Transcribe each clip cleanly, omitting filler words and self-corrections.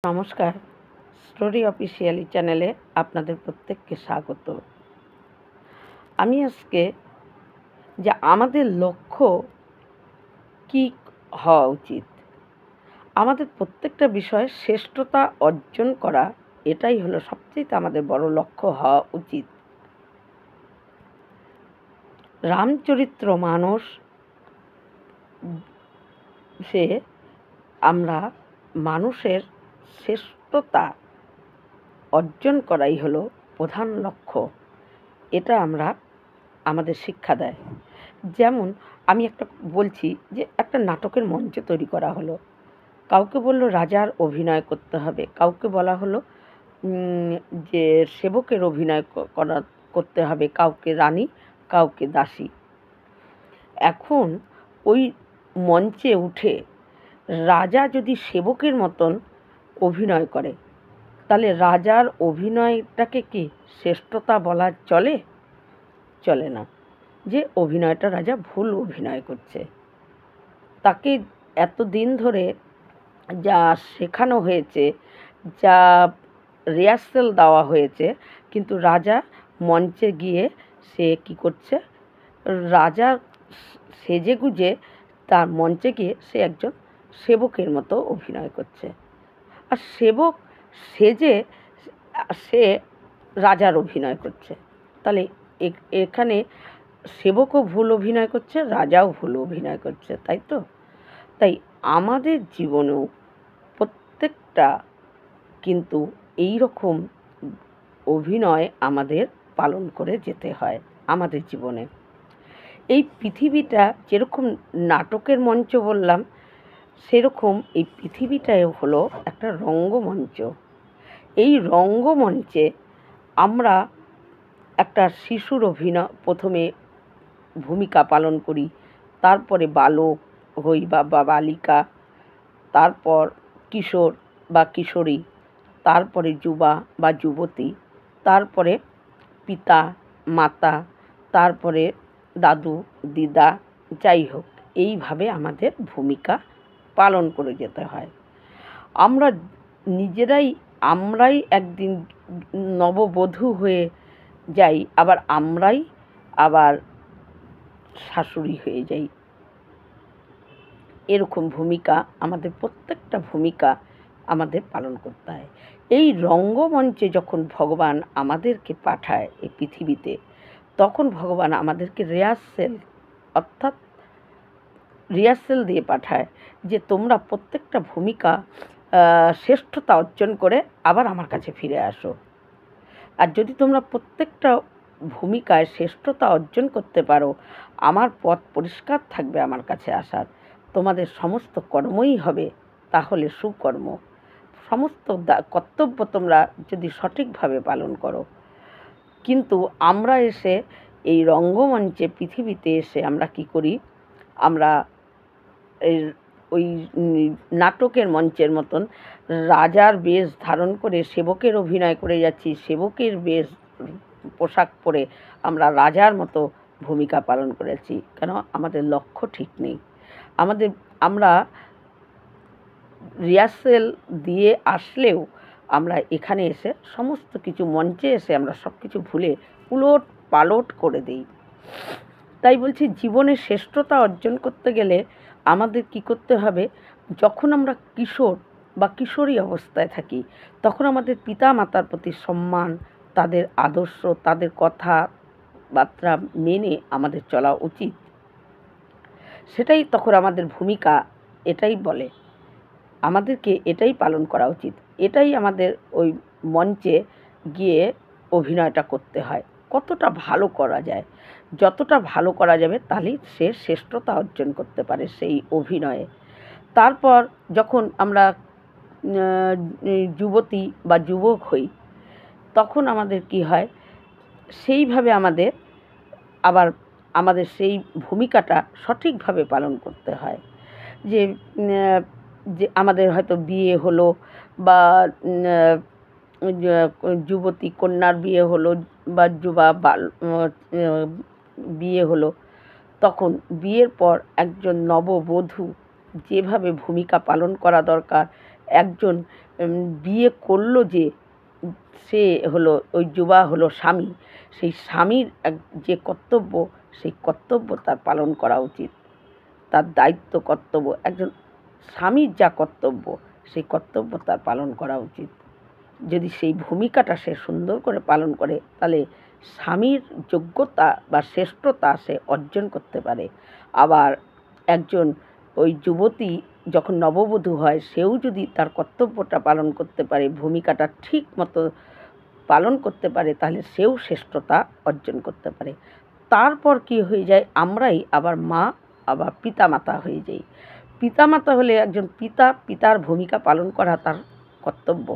নমস্কার, story officially চ্যানেলে আপনাদের প্রত্যেককে স্বাগত। আমি আজকে যে আমাদের লক্ষ্য কী হওয়া উচিত, আমাদের প্রত্যেকটা বিষয়ে শ্রেষ্ঠতা অর্জন করা, এটাই হলো সবচেয়ে আমাদের বড় লক্ষ্য হওয়া উচিত। রামচরিত্র মানস সে আমরা মানুষের শ্রেষ্ঠতা অর্জন করাই হলো প্রধান লক্ষ্য। এটা আমাদের শিক্ষা দেয়। যেমন আমি একটা বলছি যে একটা নাটকের মঞ্চ তৈরি করা হলো, কাউকে বলল রাজার অভিনয় করতে হবে, কাউকে বলা হলো যে সেবকের অভিনয় করতে হবে, কাউকে রানী, কাউকে দাসী। এখন ওই মঞ্চে উঠে রাজা যদি সেবকের মতন অভিনয় করে, তাহলে রাজার অভিনয়টাকে কি শ্রেষ্ঠতা বলা চলে? চলে না। যে অভিনয়টা রাজা ভুল অভিনয় করছে, তাকে এতদিন ধরে যা শেখানো হয়েছে, যা রিহার্সাল দেওয়া হয়েছে, কিন্তু রাজা মঞ্চে গিয়ে সে কী করছে, রাজা সেজেগুজে তার মঞ্চে গিয়ে সে একজন সেবকের মতো অভিনয় করছে। আর সেবক সেজে সে রাজার অভিনয় করছে। তাহলে এখানে সেবকও ভুল অভিনয় করছে, রাজাও ভুল অভিনয় করছে, তাই তো? তাই আমাদের জীবনেও প্রত্যেকটা কিন্তু এই রকম অভিনয় আমাদের পালন করে যেতে হয় আমাদের জীবনে। এই পৃথিবীটা যেরকম নাটকের মঞ্চ বললাম, সেরকম এই পৃথিবীটাও হলো একটা রঙ্গমঞ্চ। এই রঙ্গমঞ্চে আমরা একটা শিশুর প্রথমে ভূমিকা পালন করি, তারপরে বালক হই বা বালিকা, তারপর কিশোর বা কিশোরী, তারপরে যুবা বা যুবতী, তারপরে পিতা মাতা, তারপরে দাদু দিদা, যাই হোক এইভাবে আমাদের ভূমিকা পালন করে যেতে হয়। আমরাই একদিন নববধূ হয়ে যাই, আবার শাশুড়ি হয়ে যাই। এরকম ভূমিকা আমাদের প্রত্যেকটা ভূমিকা আমাদের পালন করতে হয়। এই রঙ্গমঞ্চে যখন ভগবান আমাদেরকে পাঠায় এই পৃথিবীতে, তখন ভগবান আমাদেরকে রিহার্সাল দিয়ে পাঠায় যে তোমরা প্রত্যেকটা ভূমিকা শ্রেষ্ঠতা অর্জন করে আবার আমার কাছে ফিরে আসো। আর যদি তোমরা প্রত্যেকটা ভূমিকায় শ্রেষ্ঠতা অর্জন করতে পারো, আমার পথ পরিষ্কার থাকবে আমার কাছে আসার। তোমাদের সমস্ত কর্মই হবে তাহলে সুকর্ম। সমস্ত কর্তব্য তোমরা যদি সঠিকভাবে পালন করো। কিন্তু আমরা এসে এই রঙ্গমঞ্চে পৃথিবীতে এসে আমরা কি করি, আমরা ওই নাটকের মঞ্চের মতন রাজার বেশ ধারণ করে সেবকের অভিনয় করে যাচ্ছি, সেবকের বেশ পোশাক পরে আমরা রাজার মতো ভূমিকা পালন করেছি। কেন? আমাদের লক্ষ্য ঠিক নেই। আমরা রিহার্সাল দিয়ে আসলেও আমরা এখানে এসে সমস্ত কিছু মঞ্চে এসে আমরা সব কিছু ভুলে উলট পালট করে দিই। তাই বলছি, জীবনে শ্রেষ্ঠতা অর্জন করতে গেলে আমাদের কি করতে হবে, যখন আমরা কিশোর বা কিশোরী অবস্থায় থাকি, তখন আমাদের পিতা মাতার প্রতি সম্মান, তাদের আদর্শ, তাদের কথাবার্তা মেনে আমাদের চলা উচিত। সেটাই তখন আমাদের ভূমিকা, এটাই বলে আমাদেরকে এটাই পালন করা উচিত। এটাই আমাদের ওই মঞ্চে গিয়ে অভিনয়টা করতে হয়। কতটা ভালো করা যায়, যতটা ভালো করা যাবে তাহলেই সে শ্রেষ্ঠতা অর্জন করতে পারে সেই অভিনয়ে। তারপর যখন আমরা যুবতী বা যুবক হই, তখন আমাদের কি হয়, সেইভাবে আমাদের সেই ভূমিকাটা সঠিকভাবে পালন করতে হয়। যে আমাদের হয়তো বিয়ে হলো বা যুবতী কন্যার বিয়ে হলো বা যুবা বিয়ে হলো, তখন বিয়ের পর একজন নববধূ যেভাবে ভূমিকা পালন করা দরকার, একজন বিয়ে করলো যে সে হলো ওই যুবা হলো স্বামী, সেই স্বামীর যে কর্তব্য, সেই কর্তব্য তার পালন করা উচিত। তার দায়িত্ব কর্তব্য, একজন স্বামীর যা কর্তব্য সেই কর্তব্য তার পালন করা উচিত। যদি সেই ভূমিকাটা সে সুন্দর করে পালন করে, তাহলে স্বামীর যোগ্যতা বা শ্রেষ্ঠতা সে অর্জন করতে পারে। আবার একজন ওই যুবতী যখন নববধূ হয়, সেও যদি তার কর্তব্যটা পালন করতে পারে, ভূমিকাটা ঠিক মতো পালন করতে পারে, তাহলে সেও শ্রেষ্ঠতা অর্জন করতে পারে। তারপর কি হয়ে যায়, আমরাই আবার মা, আবার পিতামাতা হয়ে যাই। পিতামাতা হলে একজন পিতার ভূমিকা পালন করা তার কর্তব্য,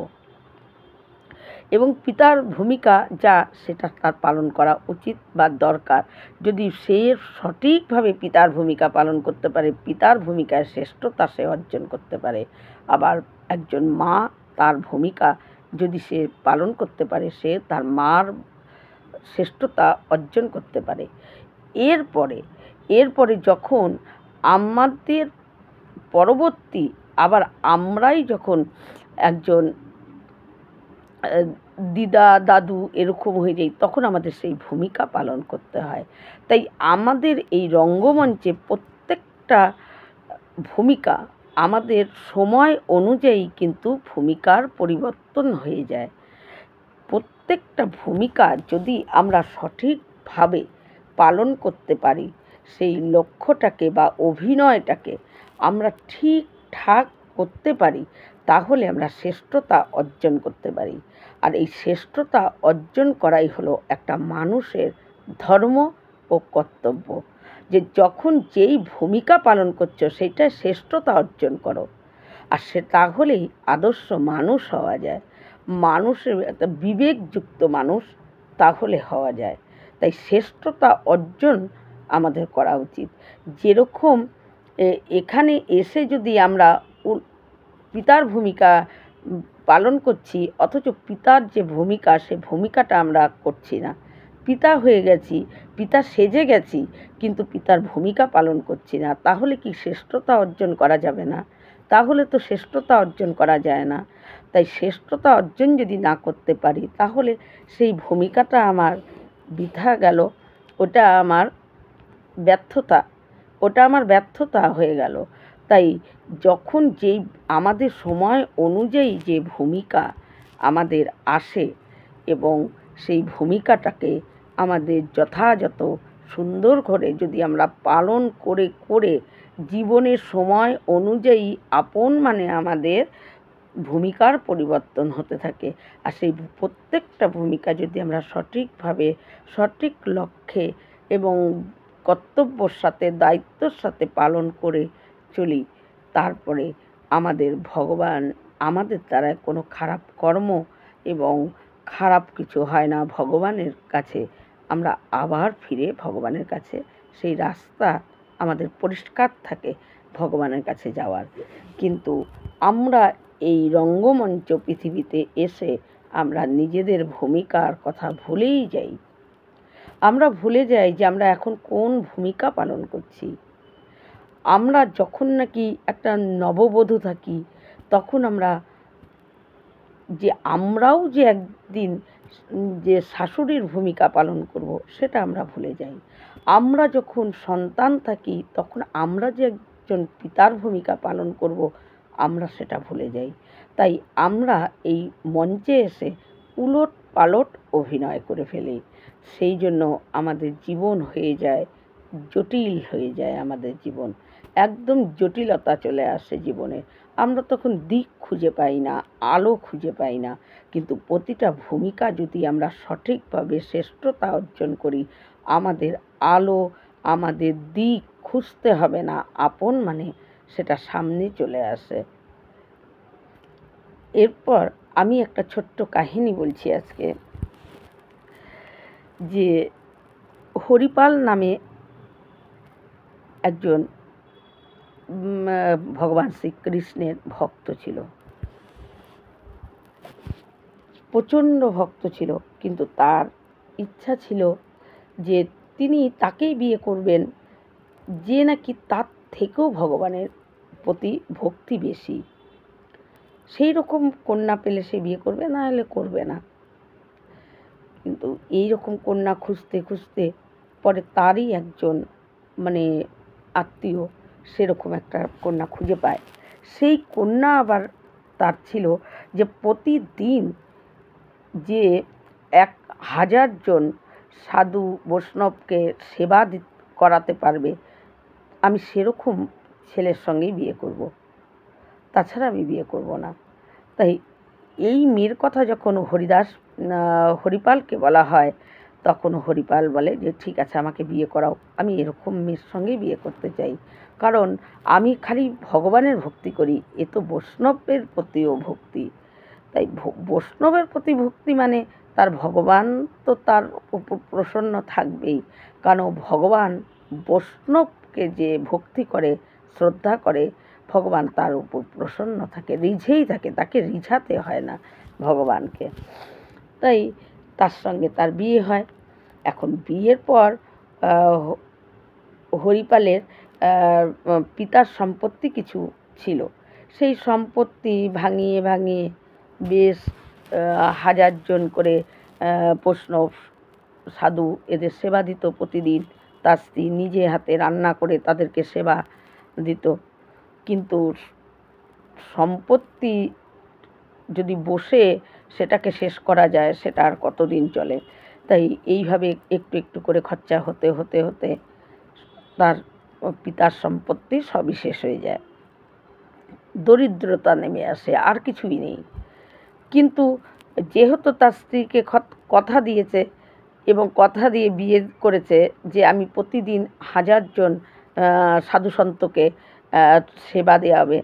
এবং পিতার ভূমিকা যা সেটা তার পালন করা উচিত বা দরকার। যদি সে সঠিকভাবে পিতার ভূমিকা পালন করতে পারে, পিতার ভূমিকায় শ্রেষ্ঠতা সে অর্জন করতে পারে। আবার একজন মা তার ভূমিকা যদি সে পালন করতে পারে, সে তার মার শ্রেষ্ঠতা অর্জন করতে পারে। এরপরে যখন আমাদের পরবর্তী আবার আমরাই যখন একজন দিদা দাদু এরকম হয়ে যাই, তখন আমাদের সেই ভূমিকা পালন করতে হয়। তাই আমাদের এই রঙ্গমঞ্চে প্রত্যেকটা ভূমিকা আমাদের সময় অনুযায়ী কিন্তু ভূমিকার পরিবর্তন হয়ে যায়। প্রত্যেকটা ভূমিকা যদি আমরা সঠিকভাবে পালন করতে পারি, সেই লক্ষ্যটাকে বা অভিনয়টাকে আমরা ঠিকঠাক করতে পারি, তাহলে আমরা শ্রেষ্ঠতা অর্জন করতে পারি। আর এই শ্রেষ্ঠতা অর্জন করাই হলো একটা মানুষের ধর্ম ও কর্তব্য। যে যখন যেই ভূমিকা পালন করছো সেইটা শ্রেষ্ঠতা অর্জন করো, আর সে তাহলেই আদর্শ মানুষ হওয়া যায়, মানুষের একটা বিবেকযুক্ত মানুষ তাহলে হওয়া যায়। তাই শ্রেষ্ঠতা অর্জন আমাদের করা উচিত। যেরকম এখানে এসে যদি আমরা পিতার ভূমিকা পালন করছি, অথচ পিতার যে ভূমিকা, সে ভূমিকাটা আমরা করছি না। পিতা হয়ে গেছি, পিতা সেজে গেছি, কিন্তু পিতার ভূমিকা পালন করছি না, তাহলে কি শ্রেষ্ঠতা অর্জন করা যাবে না? তাহলে তো শ্রেষ্ঠতা অর্জন করা যায় না। তাই শ্রেষ্ঠতা অর্জন যদি না করতে পারি, তাহলে সেই ভূমিকাটা আমার বৃথা গেল, ওটা আমার ব্যর্থতা হয়ে গেল। তাই যখন যেই আমাদের সময় অনুযায়ী যে ভূমিকা আমাদের আসে, এবং সেই ভূমিকাটাকে আমাদের যথাযথ সুন্দর করে যদি আমরা পালন করে জীবনের সময় অনুযায়ী মানে আমাদের ভূমিকার পরিবর্তন হতে থাকে। আর সেই প্রত্যেকটা ভূমিকা যদি আমরা সঠিকভাবে, সঠিক লক্ষ্যে এবং কর্তব্যর সাথে, দায়িত্বর সাথে পালন করে চলি, তারপরে আমাদের ভগবান আমাদের দ্বারা কোনো খারাপ কর্ম এবং খারাপ কিছু হয় না। ভগবানের কাছে আমরা আবার ফিরে ভগবানের কাছে, সেই রাস্তা আমাদের পরিষ্কার থাকে ভগবানের কাছে যাওয়ার। কিন্তু আমরা এই রঙ্গমঞ্চ পৃথিবীতে এসে আমরা নিজেদের ভূমিকার কথা ভুলেই যাই। আমরা ভুলে যাই যে আমরা এখন কোন ভূমিকা পালন করছি। আমরা যখন নাকি একটা নববধূ থাকি, তখন আমরাও যে একদিন যে শাশুড়ির ভূমিকা পালন করব, সেটা আমরা ভুলে যাই। আমরা যখন সন্তান থাকি, তখন আমরা যে একজন পিতার ভূমিকা পালন করব, আমরা সেটা ভুলে যাই। তাই আমরা এই মঞ্চে এসে উলট পালট অভিনয় করে ফেলি। সেই জন্য আমাদের জীবন হয়ে যায় জটিল হয়ে যায়। আমাদের জীবন একদম জটিলতা চলে আসে জীবনে। আমরা তখন দিক খুঁজে পাই না, আলো খুঁজে পাই না। কিন্তু প্রতিটা ভূমিকা যদি আমরা সঠিকভাবে শ্রেষ্ঠতা অর্জন করি, আমাদের আলো, আমাদের দিক খুঁজতে হবে না, মানে সেটা সামনে চলে আসে। এরপর আমি একটা ছোট্ট কাহিনী বলছি আজকে, যে হরিপাল নামে একজন ভগবান শ্রীকৃষ্ণের ভক্ত ছিল, প্রচণ্ড ভক্ত ছিল। কিন্তু তার ইচ্ছা ছিল যে তিনি তাকেই বিয়ে করবেন যে নাকি তার থেকেও ভগবানের প্রতি ভক্তি বেশি। সেই রকম কন্যা পেলে সে বিয়ে করবে, না হলে করবে না। কিন্তু এই রকম কন্যা খুঁজতে খুঁজতে পরে তারই একজন মানে আত্মীয় সেরকম একটা কন্যা খুঁজে পায়। সেই কন্যা আবার তার ছিল যে প্রতিদিন যে 1000 জন সাধু বৈষ্ণবকে সেবা করাতে পারবে, আমি সেরকম ছেলের সঙ্গেই বিয়ে করব, তাছাড়া আমি বিয়ে করব না। তাই এই মেয়ের কথা যখন হরিপালকে বলা হয়, তখন হরিপাল বলে যে ঠিক আছে, আমাকে বিয়ে করাও, আমি এরকম মেয়ের সঙ্গেই বিয়ে করতে চাই, কারণ আমি খালি ভগবানের ভক্তি করি, এ তো বৈষ্ণবের প্রতিও ভক্তি। তাই বৈষ্ণবের প্রতি ভক্তি মানে তার ভগবান তো তার উপর প্রসন্ন থাকবেই, কারণ ভগবান বৈষ্ণবকে যে ভক্তি করে, শ্রদ্ধা করে, ভগবান তার উপর প্রসন্ন থাকে, রিঝেই থাকে, তাকে রিঝাতে হয় না ভগবানকে। তাই তার সঙ্গে তার বিয়ে হয়। এখন বিয়ের পর হরিপালের পিতার সম্পত্তি কিছু ছিল, সেই সম্পত্তি ভাঙিয়ে ভাঙিয়ে বেশ 1000 জন করে বৈষ্ণব সাধু এদের সেবা দিত প্রতিদিন। তার স্ত্রী নিজে হাতে রান্না করে তাদেরকে সেবা দিত। কিন্তু সম্পত্তি যদি বসে সেটাকে শেষ করা যায়, সেটা আর কতদিন চলে। তাই এইভাবে একটু একটু করে খরচা হতে হতে হতে তার পিতার সম্পত্তি সবই শেষ হয়ে যায়, দরিদ্রতা নেমে আসে, আর কিছুই নেই। কিন্তু যেহেতু তার স্ত্রীকে কথা দিয়েছে এবং কথা দিয়ে বিয়ে করেছে যে আমি প্রতিদিন 1000 জন সাধুসন্তকে সেবা দেওয়াবে,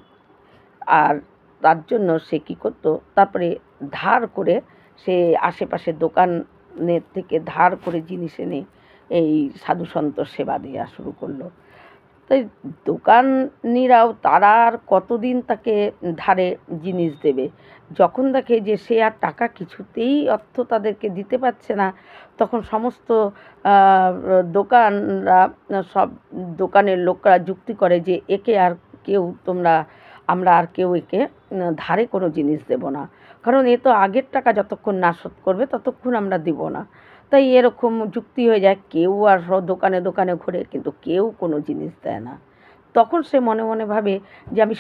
আর তার জন্য সে কী করতো, তারপরে ধার করে সে আশেপাশের দোকানের থেকে ধার করে জিনিস এনে এই সাধুসন্ত সেবা দেওয়া শুরু করলো। তাই দোকানিরাও তারা আর কতদিন তাকে ধারে জিনিস দেবে, যখন দেখে যে সে আর টাকা কিছুতেই অর্থ তাদেরকে দিতে পারছে না, তখন সমস্ত দোকানরা সব দোকানের লোকরা যুক্তি করে যে একে আর কেউ আমরা আর কেউ একে ধারে কোনো জিনিস দেব না, কারণ এ তো আগের টাকা যতক্ষণ না শোধ করবে ততক্ষণ আমরা দিব না। তাই এরকম যুক্তি হয়ে যায়, কেউ আর দোকানে দোকানে ঘোরে কিন্তু কেউ কোনো জিনিস দেয় না। তখন সে মনে মনে ভাবে যে আমি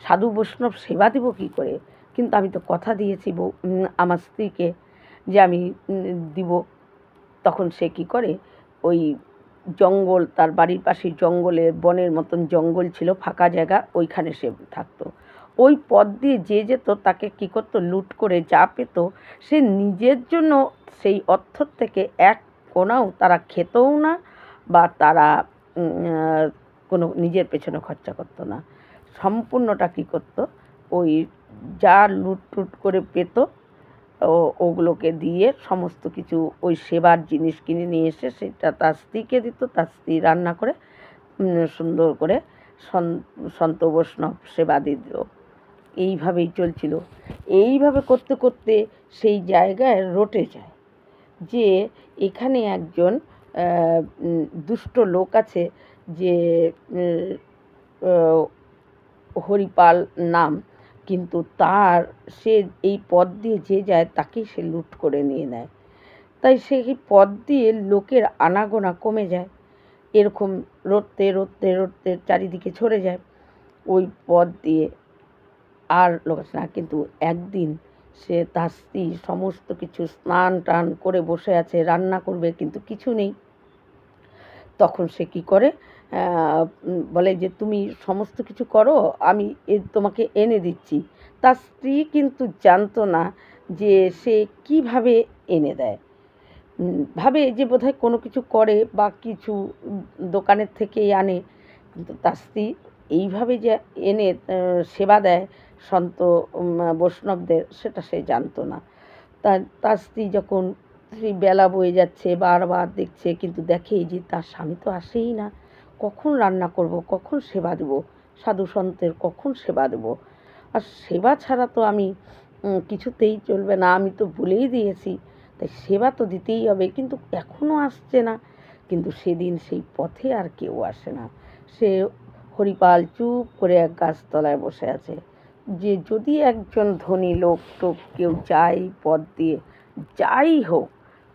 সাধু বৈষ্ণব সেবা দেব কী করে, কিন্তু আমি তো কথা দিয়েছি আমার স্ত্রীকে যে আমি দিব। তখন সে কী করে, ওই জঙ্গল, তার বাড়ির পাশে জঙ্গলের বনের মতন জঙ্গল ছিল, ফাঁকা জায়গা, ওইখানে সে থাকতো। ওই পথ দিয়ে যে যেত তাকে কী করতো, লুট করে যা পেত সে নিজের জন্য সেই অর্থ থেকে এক কোনাও তারা খেতও না, বা তারা কোনো নিজের পেছনে খরচা করতো না। সম্পূর্ণটা কী করতো, ওই যা লুট টুট করে পেত ওগুলোকে দিয়ে সমস্ত কিছু ওই সেবার জিনিস কিনে নিয়ে এসে সেটা তার স্ত্রীকে দিত, তার স্ত্রী রান্না করে সুন্দর করে সন্ত বৈষ্ণব সেবা দিত। এইভাবেই চলছিল। এইভাবে করতে করতে সেই জায়গায় রটে যায় যে এখানে একজন দুষ্ট লোক আছে, যে হরিপাল নাম, কিন্তু সে এই পথ দিয়ে যে যায় তাকেই সে লুট করে নিয়ে নেয়। তাই সেই পথ দিয়ে লোকের আনাগোনা কমে যায়, এরকম রটতে রটতে রটতে চারিদিকে ছড়ে যায় ওই পথ দিয়ে, আর লোক আসে না। কিন্তু একদিন সে তার স্ত্রী সমস্ত কিছু স্নান টান করে বসে আছে, রান্না করবে কিন্তু কিছু নেই। তখন সে কী করে, বলে যে তুমি সমস্ত কিছু করো, আমি তোমাকে এনে দিচ্ছি। তার স্ত্রী কিন্তু জানতো না যে সে কীভাবে এনে দেয়, ভাবে যে বোধহয় কোনো কিছু করে বা কিছু দোকানের থেকেই আনে, কিন্তু তার স্ত্রী এইভাবে যে এনে সেবা দেয় সন্ত বৈষ্ণবদের, সেটা সে জানতো না। তার স্ত্রী যখন সেই বেলা বয়ে যাচ্ছে, বারবার দেখছে, কিন্তু দেখেই যে তার স্বামী তো আসেই না, কখন রান্না করব, কখন সেবা দেব, সাধু সন্তের কখন সেবা দেব, আর সেবা ছাড়া তো আমি কিছুতেই চলবে না, আমি তো বলেই দিয়েছি, তাই সেবা তো দিতেই হবে, কিন্তু এখনও আসছে না। কিন্তু সেদিন সেই পথে আর কেউ আসে না। সে হরিপাল চুপ করে এক গাছতলায় বসে আছে, যে যদি একজন ধনী লোক টোক কেউ যায় পদ দিয়ে, যাই হোক,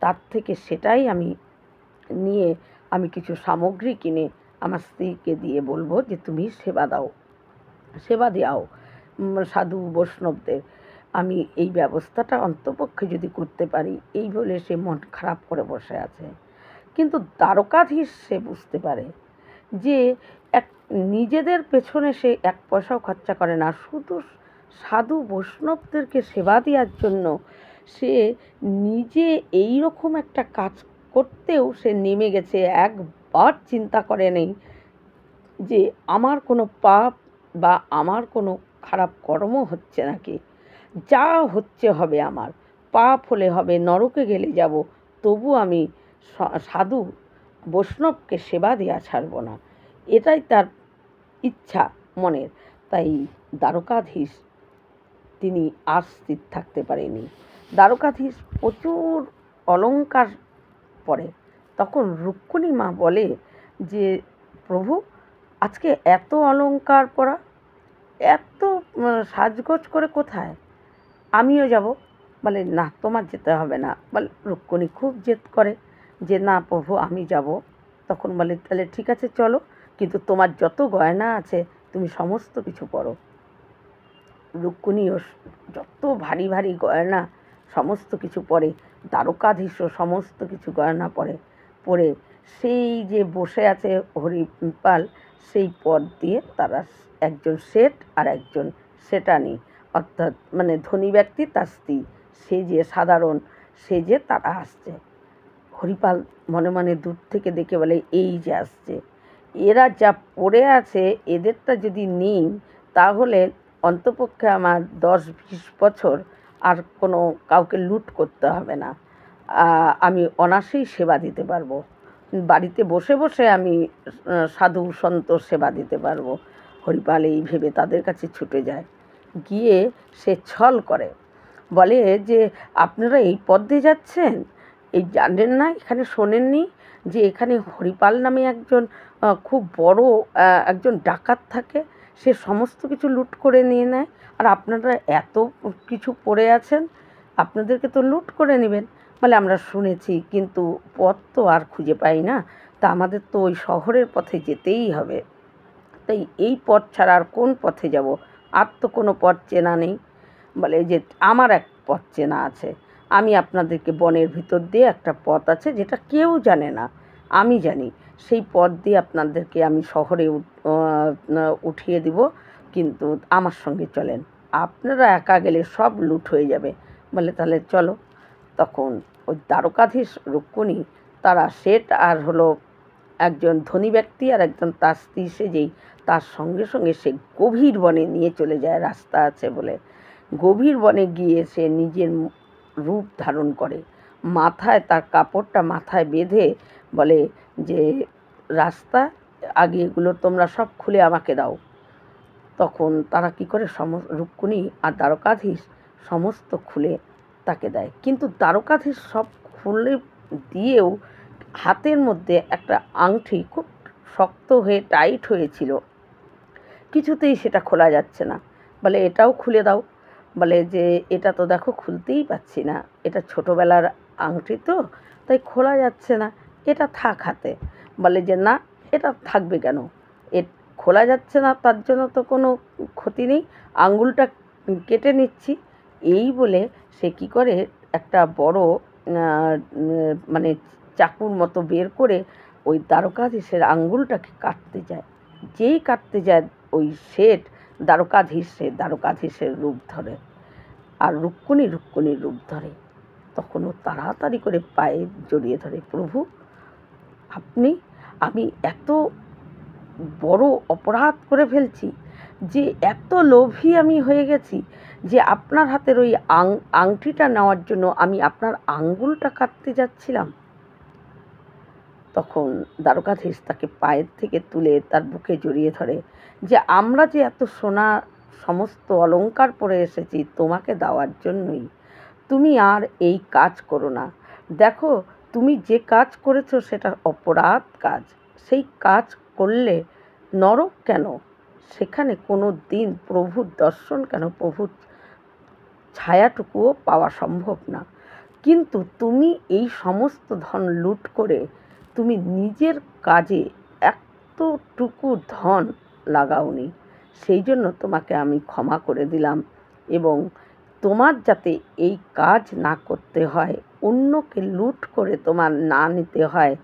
তার থেকে সেটাই আমি নিয়ে আমি কিছু সামগ্রী কিনে আমার স্ত্রীকে দিয়ে বলবো যে তুমি সেবা দাও, সেবা দেওয়াও সাধু বৈষ্ণবদের। আমি এই ব্যবস্থাটা অন্তপক্ষে যদি করতে পারি, এই বলে সে মন খারাপ করে বসে আছে। কিন্তু দ্বারকাধীশ সে বুঝতে পারে যে এক নিজেদের পেছনে সে এক পয়সাও খরচা করে না, শুধু সাধু বৈষ্ণবদেরকে সেবা দেওয়ার জন্য সে নিজে এই রকম একটা কাজ করতেও সে নেমে গেছে। একবার চিন্তা করে নেই যে আমার কোনো পাপ বা আমার কোনো খারাপ কর্ম হচ্ছে নাকি, যা হচ্ছে হবে, আমার পাপ হলে হবে, নরকে গেলে যাব, তবু আমি সাধু বৈষ্ণবকে সেবা দেওয়া ছাড়ব না, এটাই তার ইচ্ছা মনের। তাই দ্বারকাধীশ তিনি আর স্থির থাকতে পারেনি। দ্বারকাধীশ প্রচুর অলংকার পরে। তখন রুক্মিণী মা বলে যে প্রভু, আজকে এত অলংকার পরা, এত সাজগোজ করে কোথায়? আমিও যাব। বলে না, তোমার যেতে হবে না। বলে রুক্মিণী খুব জেদ করে যে না প্রভু আমি যাব। তখন বলে তাহলে ঠিক আছে চলো, কিন্তু তোমার যত গয়না আছে তুমি সমস্ত কিছু পরো। রুক্মিণীও যত ভারী ভারী গয়না সমস্ত কিছু পরে, দ্বারকাধীশও সমস্ত কিছু গয়না পরে সেই যে বসে আছে হরিপাল, সেই পদ দিয়ে তারা একজন শেঠ আর একজন শেঠানী, অর্থাৎ মানে ধনী ব্যক্তি তার স্ত্রী, সে যে সাধারণ সে যে তারা আসছে। হরিপাল মনে মনে দূর থেকে দেখে বলে এই যে আসছে, এরা যা পড়ে আছে এদেরটা যদি নিই তাহলে অন্তপক্ষে আমার 10-20 বছর আর কোনো কাউকে লুট করতে হবে না, আমি অনায়াসেই সেবা দিতে পারবো, বাড়িতে বসে বসে আমি সাধু সন্ত সেবা দিতে পারবো। হরিপাল এই ভেবে তাদের কাছে ছুটে যায়, গিয়ে সে ছল করে, বলে যে আপনারা এই পথ দিয়ে যাচ্ছেন, এই জানেন না, এখানে শোনেননি যে এখানে হরিপাল নামে একজন খুব বড় একজন ডাকাত থাকে, সে সমস্ত কিছু লুট করে নিয়ে নেয়, আর আপনারা এত কিছু পড়ে আছেন, আপনাদেরকে তো লুট করে নেবেন। বলে আমরা শুনেছি, কিন্তু পথ তো আর খুঁজে পাই না, তা আমাদের তো ওই শহরের পথে যেতেই হবে, তাই এই পথ ছাড়া আর কোন পথে যাব, আর তো কোনো পথ চেনা নেই। বলে যে আমার এক পথ চেনা আছে, আমি আপনাদেরকে বনের ভিতর দিয়ে একটা পথ আছে যেটা কেউ জানে না, আমি জানি, সেই পথ দিয়ে আপনাদেরকে আমি শহরে উঠিয়ে দিব, কিন্তু আমার সঙ্গে চলেন, আপনারা একা গেলে সব লুট হয়ে যাবে। বলে তাহলে চলো। তখন ওই দ্বারকাধীশ রুক্মিণী তারা শেঠ আর হলো একজন ধনী ব্যক্তি আর একজন তার স্ত্রী সেজেই তার সঙ্গে সঙ্গে সে গভীর বনে নিয়ে চলে যায়, রাস্তা আছে বলে। গভীর বনে গিয়ে সে নিজের রূপ ধারণ করে, মাথায় তার কাপড়টা মাথায় বেঁধে বলে যে রাস্তা আগে এগুলো তোমরা সব খুলে আমাকে দাও। তখন তারা কি করে, রুক্মিণী আর দ্বারকাধীশ সমস্ত খুলে তাকে দেয়, কিন্তু দ্বারকাধীশ সব খুলে দিয়েও হাতের মধ্যে একটা আংটি খুব শক্ত হয়ে টাইট হয়েছিল, কিছুতেই সেটা খোলা যাচ্ছে না। বলে এটাও খুলে দাও। বলে যে এটা তো দেখো খুলতেই পাচ্ছি না, এটা ছোটোবেলার আংটি তো, তাই খোলা যাচ্ছে না, এটা থাক হাতে। বলে যে না, এটা থাকবে কেন, এ খোলা যাচ্ছে না তার জন্য তো কোনো ক্ষতি নেই, আঙুলটা কেটে নিচ্ছি। এই বলে সে কী করে একটা বড় মানে চাকুর মতো বের করে ওই দ্বারকাধীশের আঙুলটাকে কাটতে যায়। যেই কাটতে যায় ওই শেঠ দ্বারকাধীশের রূপ ধরে, আর রুক্মিণীর রূপ ধরে। তখন ও তাড়াতাড়ি করে পায়ে জড়িয়ে ধরে, প্রভু আমি এত বড় অপরাধ করে ফেলছি, যে এত লোভী আমি হয়ে গেছি যে আপনার হাতের ওই আংটিটা নেওয়ার জন্য আমি আপনার আঙ্গুলটা কাটতে যাচ্ছিলাম। তখন দ্বারকাধীশ তাকে পায়ের থেকে তুলে তার বুকে জড়িয়ে ধরে, যে আমরা যে এত সোনা সমস্ত অলংকার পরে এসেছি তোমাকে দেওয়ার জন্যই, তুমি আর এই কাজ করো না। দেখো তুমি যে কাজ করেছো সেটা অপরাধ কাজ, সেই কাজ করলে নরক কেন, সেখানে কোনো দিন প্রভুর দর্শন কেন, প্রভুর ছায়াটুকুও পাওয়া সম্ভব না। কিন্তু তুমি এই সমস্ত ধন লুট করে তুমি নিজের কাজে এতটুকু ধন লাগাওনি, সেই জন্য তোমাকে আমি ক্ষমা করে দিলাম। এবং তোমার যাতে এই কাজ না করতে হয়, অন্যকে লুট করে তোমার না নিতে হয়,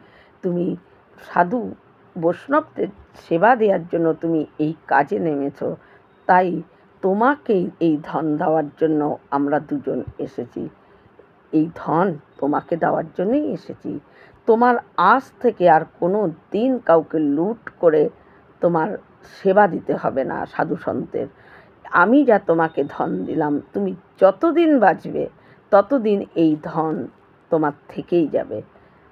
তুমি সাধু বৈষ্ণবদের সেবা দেওয়ার জন্য তুমি এই কাজে নেমেছ, তাই তোমাকেই এই ধন দেওয়ার জন্য আমরা দুজন এসেছি। এই ধন তোমাকে দেওয়ার জন্যই এসেছি। তোমার আজ থেকে আর কোনো দিন কাউকে লুট করে তোমার সেবা দিতে হবে না সাধু সন্তের। আমি যা তোমাকে ধন দিলাম, তুমি যতদিন বাঁচবে ততদিন এই ধন তোমার থেকেই যাবে,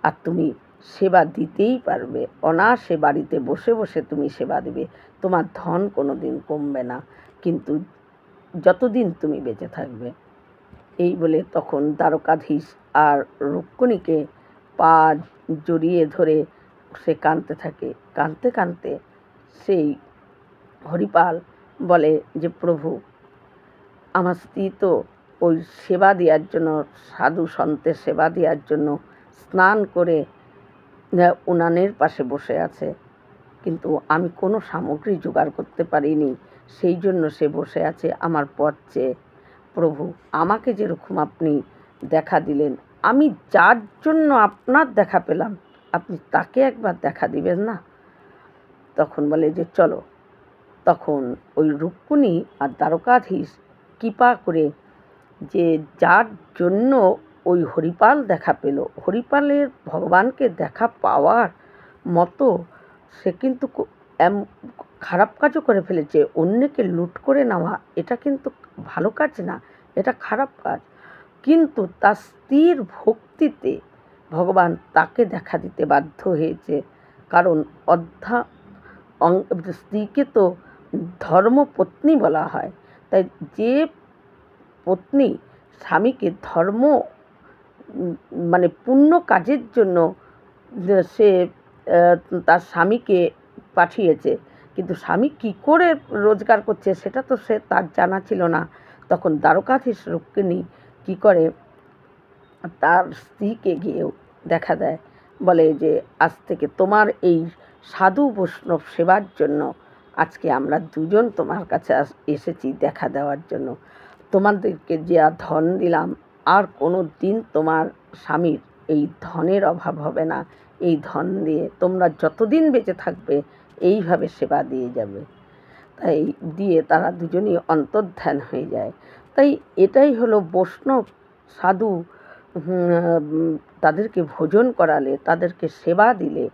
আর তুমি সেবা দিতেই পারবে। অনায়াসে বাড়িতে বসে বসে তুমি সেবা দেবে, তোমার ধন কোনো দিন কমবে না, কিন্তু যতদিন তুমি বেঁচে থাকবে। এই বলে তখন দ্বারকাধীশ আর রুক্মিণীকে পা জড়িয়ে ধরে সে কাঁদতে থাকে। কাঁদতে কাঁদতে সেই হরিপাল বলে যে, প্রভু, আমার স্ত্রী তো ওই সেবা দেওয়ার জন্য, সাধু সন্তের সেবা দেওয়ার জন্য স্নান করে উনানের পাশে বসে আছে, কিন্তু আমি কোনো সামগ্রী জোগাড় করতে পারিনি, সেই জন্য সে বসে আছে আমার পথ চেয়ে। প্রভু, আমাকে যেরকম আপনি দেখা দিলেন, আমি যার জন্য আপনার দেখা পেলাম, আপনি তাকে একবার দেখা দিবেন না? তখন বলে যে চলো। তখন ওই রুক্মিণী আর দ্বারকাধীশ কৃপা করে, যে যার জন্য ওই হরিপাল দেখা পেল, হরিপালের ভগবানকে দেখা পাওয়ার মতো সে কিন্তু খারাপ কাজও করে ফেলেছে। অন্যকে লুট করে নেওয়া এটা কিন্তু ভালো কাজ না, এটা খারাপ কাজ। কিন্তু তার স্ত্রীর ভক্তিতে ভগবান তাকে দেখা দিতে বাধ্য হয়েছে, কারণ স্ত্রীকে তো ধর্মপত্নী বলা হয়। তাই যে পত্নী স্বামীকে ধর্ম মানে পুণ্য কাজের জন্য সে তার স্বামীকে পাঠিয়েছে, কিন্তু স্বামী কী করে রোজগার করছে সেটা তো সে তার জানা ছিল না। তখন দ্বারকাধীশ রুক্মিণী কী করে, তার স্ত্রীকে গিয়েও দেখা দেয়, বলে যে আজ থেকে তোমার এই সাধু বৈষ্ণব সেবার জন্য আজকে আমরা দুজন তোমার কাছে এসেছি দেখা দেওয়ার জন্য। তোমাদেরকে যে ধন দিলাম, আর কোনো দিন তোমার স্বামীর এই ধনের অভাব হবে না। এই ধন দিয়ে তোমরা যতদিন বেঁচে থাকবে এইভাবে সেবা দিয়ে যাবে। তাই দিয়ে তারা দুজনই অন্তর্ধান হয়ে যায়। তাই এটাই হলো বৈষ্ণব সাধু, তাদেরকে ভোজন করালে, তাদেরকে সেবা দিলে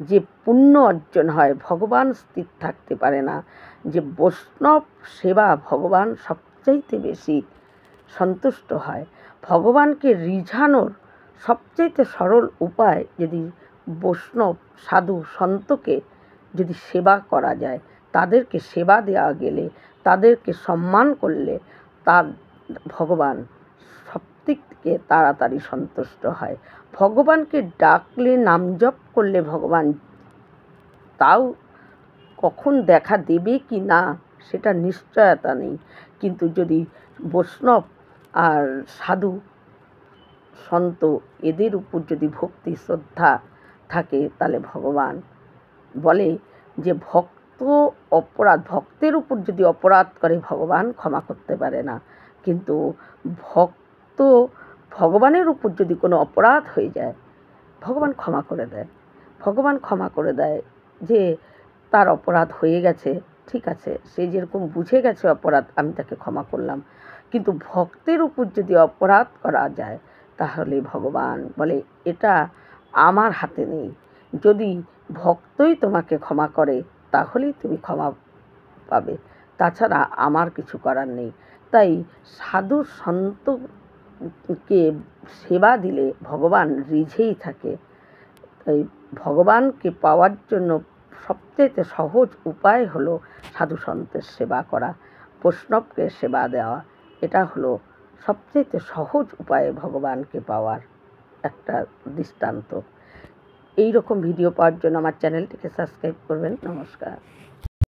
যে পুণ্য অর্জন হয়, ভগবান স্থির থাকতে পারে না। যে বৈষ্ণব সেবা ভগবান সবচাইতে বেশি সন্তুষ্ট হয়। ভগবানকে রিঝানোর সবচাইতে সরল উপায়, যদি বৈষ্ণব সাধু সন্তকে যদি সেবা করা যায়, তাদেরকে সেবা দেওয়া গেলে, তাদেরকে সম্মান করলে, তার ভগবান সব দিক থেকে তাড়াতাড়ি সন্তুষ্ট হয়। ভগবানকে ডাকলে, নাম জপ করলে ভগবান তাও কখন দেখা দেবে কি না সেটা নিশ্চয়তা নেই, কিন্তু যদি বৈষ্ণব আর সাধু সন্ত এদের উপর যদি ভক্তি শ্রদ্ধা থাকে, তাহলে ভগবান বলে যে ভক্তের উপর যদি অপরাধ করে ভগবান ক্ষমা করতে পারে না, কিন্তু ভক্ত ভগবানের উপর যদি কোনো অপরাধ হয়ে যায়, ভগবান ক্ষমা করে দেয়। ভগবান ক্ষমা করে দেয় যে তার অপরাধ হয়ে গেছে, ঠিক আছে, সে যেরকম বুঝে গেছে অপরাধ, আমি তাকে ক্ষমা করলাম। কিন্তু ভক্তের উপর যদি অপরাধ করা যায়, তাহলে ভগবান বলে এটা আমার হাতে নেই। যদি ভক্তই তোমাকে ক্ষমা করে তাহলেই তুমি ক্ষমা পাবে, তাছাড়া আমার কিছু করার নেই। তাই সাধু সন্তকে সেবা দিলে ভগবান রিঝেই থাকে। তাই ভগবানকে পাওয়ার জন্য সবচেয়ে সহজ উপায় হলো সাধু সন্তের সেবা করা, বৈষ্ণবকে সেবা দেওয়া। এটা হলো সবচেয়ে সহজ উপায়ে ভগবানকে পাওয়ার একটা দৃষ্টান্ত। এই রকম ভিডিও পাওয়ার জন্য আমার চ্যানেলটিকে সাবস্ক্রাইব করবেন। নমস্কার।